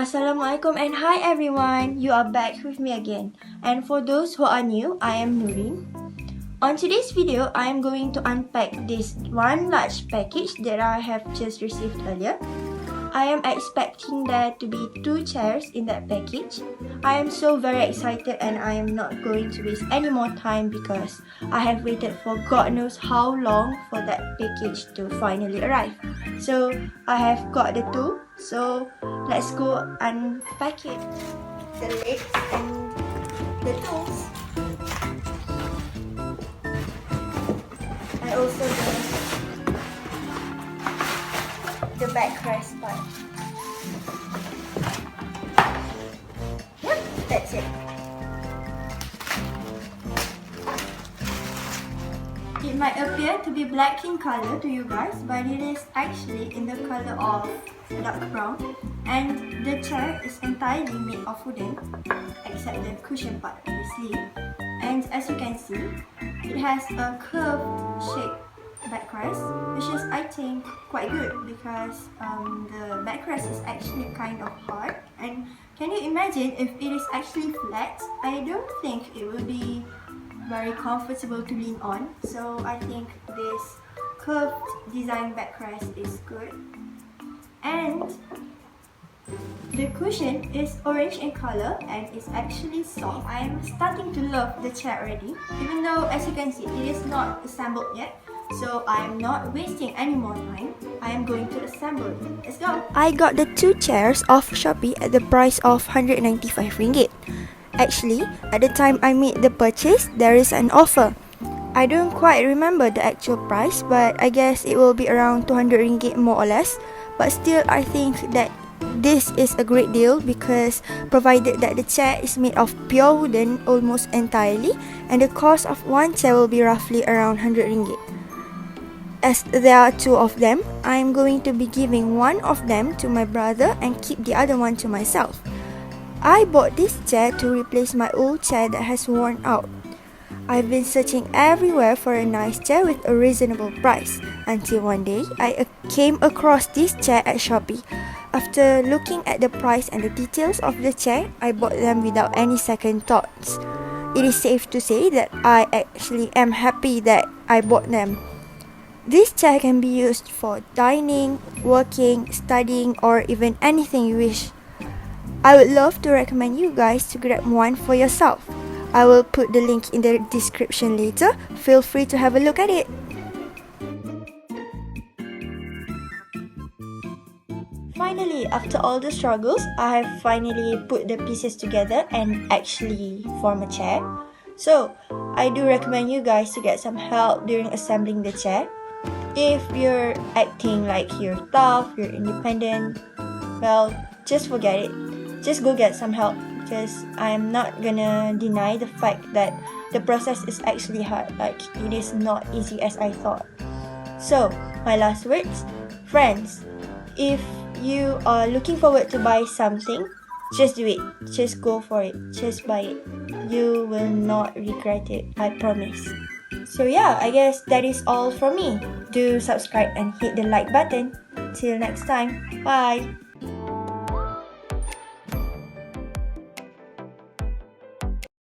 Assalamualaikum and hi everyone, you are back with me again. And for those who are new, I am Nurin. On today's video, I am going to unpack this one large package that I have just received earlier. I am expecting there to be 2 chairs in that package. I am so very excited and I am not going to waste any more time because I have waited for God knows how long for that package to finally arrive. So I have got the 2, so let's go unpack it. The legs and the toes. And also the backrest part. Yep, that's it. It might appear to be black in color to you guys, but it is actually in the color of dark brown. And the chair is entirely made of wooden, except the cushion part obviously. And as you can see, it has a curved shape backrest, which is I think quite good because the backrest is actually kind of hard. And can you imagine if it is actually flat? I don't think it will be very comfortable to lean on. So I think this curved design backrest is good. And the cushion is orange in color and is actually soft. I am starting to love the chair already, even though as you can see it is not assembled yet. So I am not wasting any more time. I am going to assemble it. Let's go! I got the 2 chairs off Shopee at the price of 195 ringgit. Actually, at the time I made the purchase, there is an offer. I don't quite remember the actual price, but I guess it will be around 200 ringgit more or less. But still, I think that this is a great deal because provided that the chair is made of pure wooden almost entirely, and the cost of one chair will be roughly around 100 ringgit. As there are 2 of them, I am going to be giving one of them to my brother and keep the other one to myself. I bought this chair to replace my old chair that has worn out. I've been searching everywhere for a nice chair with a reasonable price until one day I came across this chair at Shopee. After looking at the price and the details of the chair, I bought them without any second thoughts. It is safe to say that I actually am happy that I bought them. This chair can be used for dining, working, studying, or even anything you wish. I would love to recommend you guys to grab one for yourself. I will put the link in the description later. Feel free to have a look at it. Finally, after all the struggles, I have finally put the pieces together and actually form a chair. So, I do recommend you guys to get some help during assembling the chair. If you're acting like you're tough, you're independent, well, just forget it. Just go get some help because I'm not gonna deny the fact that the process is actually hard. Like, it is not easy as I thought. So, my last words, friends, if you are looking forward to buy something, just do it. Just go for it. Just buy it. You will not regret it. I promise. So yeah, I guess that is all from me. Do subscribe and hit the like button. Till next time. Bye.